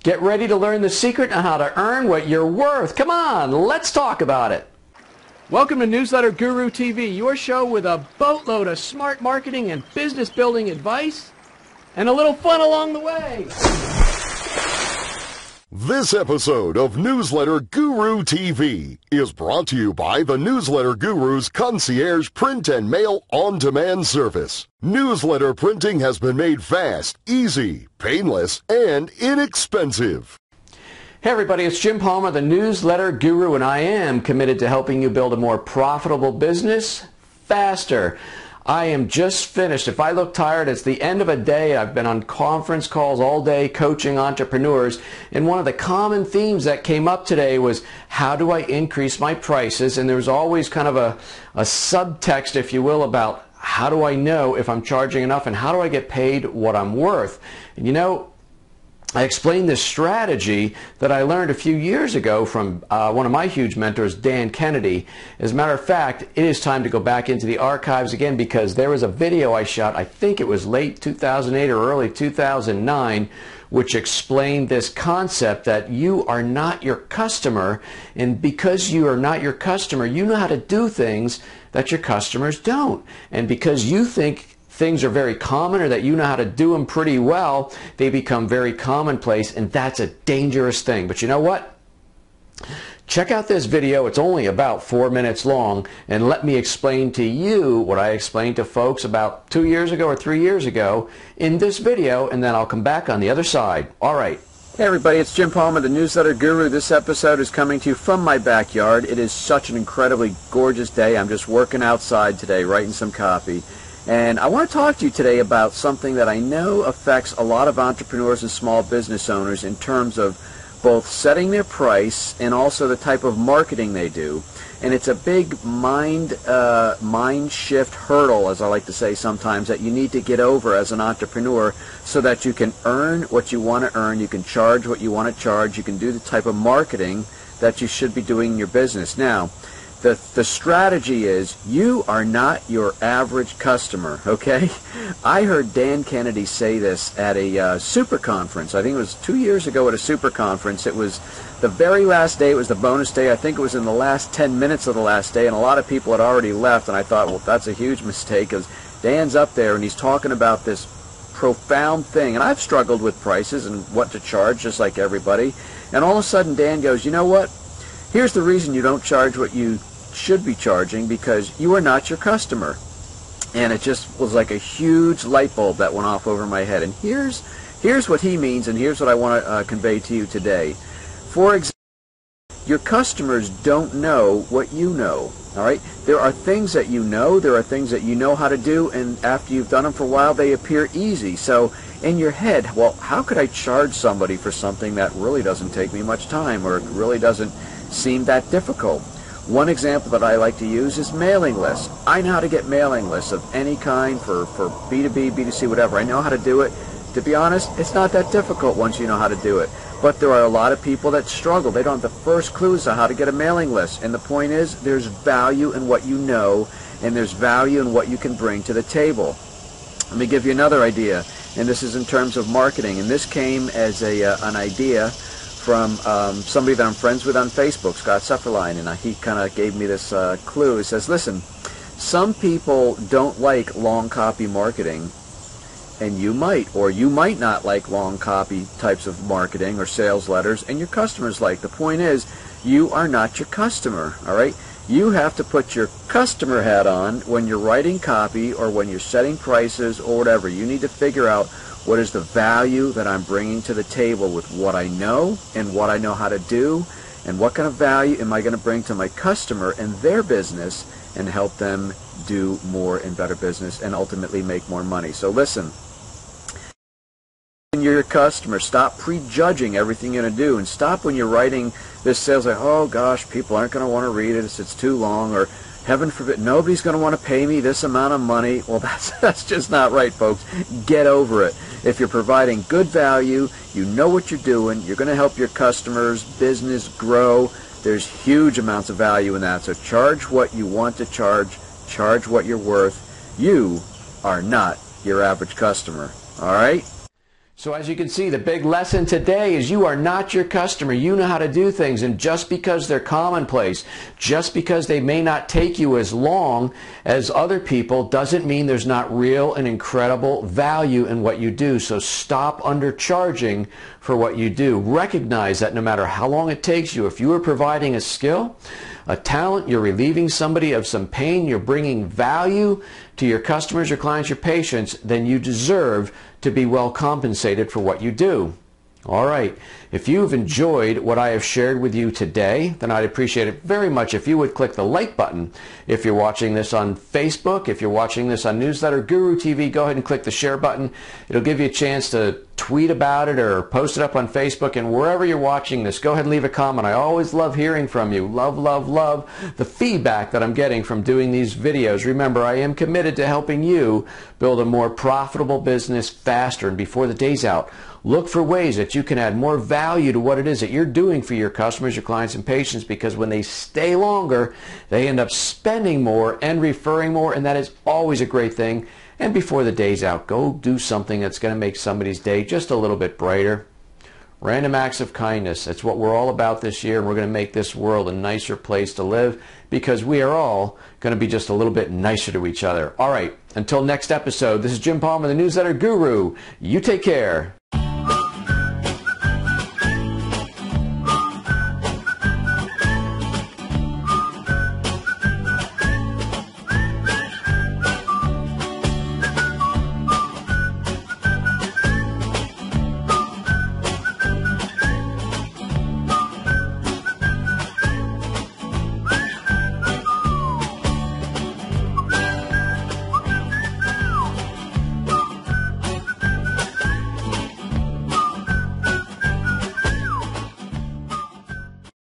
Get ready to learn the secret on how to earn what you're worth. Come on, let's talk about it. Welcome to Newsletter Guru TV, your show with a boatload of smart marketing and business building advice and a little fun along the way. This episode of Newsletter Guru TV is brought to you by the Newsletter Guru's concierge print and mail on-demand service. Newsletter printing has been made fast, easy, painless, and inexpensive. Hey everybody, it's Jim Palmer, the Newsletter Guru, and I am committed to helping you build a more profitable business faster. I am just finished. If I look tired, it's the end of a day. I've been on conference calls all day coaching entrepreneurs, and one of the common themes that came up today was, how do I increase my prices? And there was always kind of a subtext, if you will, about how do I know if I'm charging enough and how do I get paid what I'm worth? And you know, I explained this strategy that I learned a few years ago from one of my huge mentors, Dan Kennedy. As a matter of fact, it is time to go back into the archives again, because there was a video I shot, I think it was late 2008 or early 2009, which explained this concept that you are not your customer, and because you are not your customer, you know how to do things that your customers don't. And because you think things are very common or that you know how to do them pretty well, they become very commonplace, and that's a dangerous thing. But you know what? Check out this video. It's only about 4 minutes long, and let me explain to you what I explained to folks about 2 years ago or 3 years ago in this video, and then I'll come back on the other side. All right. Hey everybody, it's Jim Palmer, the Newsletter Guru. This episode is coming to you from my backyard. It is such an incredibly gorgeous day. I'm just working outside today, writing some copy. And I want to talk to you today about something that I know affects a lot of entrepreneurs and small business owners in terms of both setting their price and also the type of marketing they do. And it's a big mind shift hurdle, as I like to say sometimes, that you need to get over as an entrepreneur so that you can earn what you want to earn, you can charge what you want to charge, you can do the type of marketing that you should be doing in your business. Now, the strategy is, you are not your average customer, okay? I heard Dan Kennedy say this at a super conference. I think it was 2 years ago at a super conference. It was the very last day. It was the bonus day. I think it was in the last 10 minutes of the last day, and a lot of people had already left, and I thought, well, that's a huge mistake, because Dan's up there and he's talking about this profound thing. And I've struggled with prices and what to charge, just like everybody. And all of a sudden Dan goes, you know what? Here's the reason you don't charge what you should be charging, because you are not your customer. And it just was like a huge light bulb that went off over my head. And here's what he means, and here's what I want to convey to you today. For example, your customers don't know what you know. All right? There are things that you know, there are things that you know how to do, and after you've done them for a while, they appear easy. So in your head, well, how could I charge somebody for something that really doesn't take me much time, or it really doesn't seem that difficult? One example that I like to use is mailing lists. I know how to get mailing lists of any kind for B2B, B2C, whatever. I know how to do it. To be honest, it's not that difficult once you know how to do it. But there are a lot of people that struggle. They don't have the first clues on how to get a mailing list. And the point is, there's value in what you know, and there's value in what you can bring to the table. Let me give you another idea, and this is in terms of marketing. And this came as an idea from somebody that I'm friends with on Facebook, Scott Sufferline, and he kind of gave me this clue. He says, listen, some people don't like long copy marketing, and you might, or you might not like long copy types of marketing or sales letters, and your customers like. The point is, you are not your customer, all right? You have to put your customer hat on when you're writing copy or when you're setting prices or whatever. You need to figure out, what is the value that I'm bringing to the table with what I know and what I know how to do, and what kind of value am I going to bring to my customer and their business and help them do more and better business and ultimately make more money. So listen, when you're your customer, stop prejudging everything you're going to do, and stop when you're writing this sales like, oh gosh, people aren't going to want to read it, it's too long, or heaven forbid, nobody's going to want to pay me this amount of money. Well, that's just not right, folks. Get over it. If you're providing good value, you know what you're doing, you're going to help your customers' business grow. There's huge amounts of value in that. So charge what you want to charge what you're worth. You are not your average customer. All right? So as you can see, the big lesson today is you are not your customer. You know how to do things, and just because they're commonplace, just because they may not take you as long as other people, doesn't mean there's not real and incredible value in what you do. So stop undercharging for what you do. Recognize that no matter how long it takes you, if you are providing a skill, a talent, you're relieving somebody of some pain, you're bringing value to your customers, your clients, your patients, then you deserve to be well compensated for what you do. All right. If you've enjoyed what I have shared with you today, then I'd appreciate it very much if you would click the like button. If you're watching this on Facebook, if you're watching this on Newsletter Guru TV, go ahead and click the share button. It'll give you a chance to tweet about it or post it up on Facebook, and wherever you're watching this, go ahead and leave a comment. I always love hearing from you. Love, love, love the feedback that I'm getting from doing these videos. Remember, I am committed to helping you build a more profitable business faster, and before the day's out, look for ways that you can add more value to what it is that you're doing for your customers, your clients, and patients, because when they stay longer, they end up spending more and referring more, and that is always a great thing. And before the day's out, go do something that's going to make somebody's day just a little bit brighter. Random acts of kindness. That's what we're all about this year, and we're going to make this world a nicer place to live because we are all going to be just a little bit nicer to each other. All right, until next episode, this is Jim Palmer, the Newsletter Guru. You take care.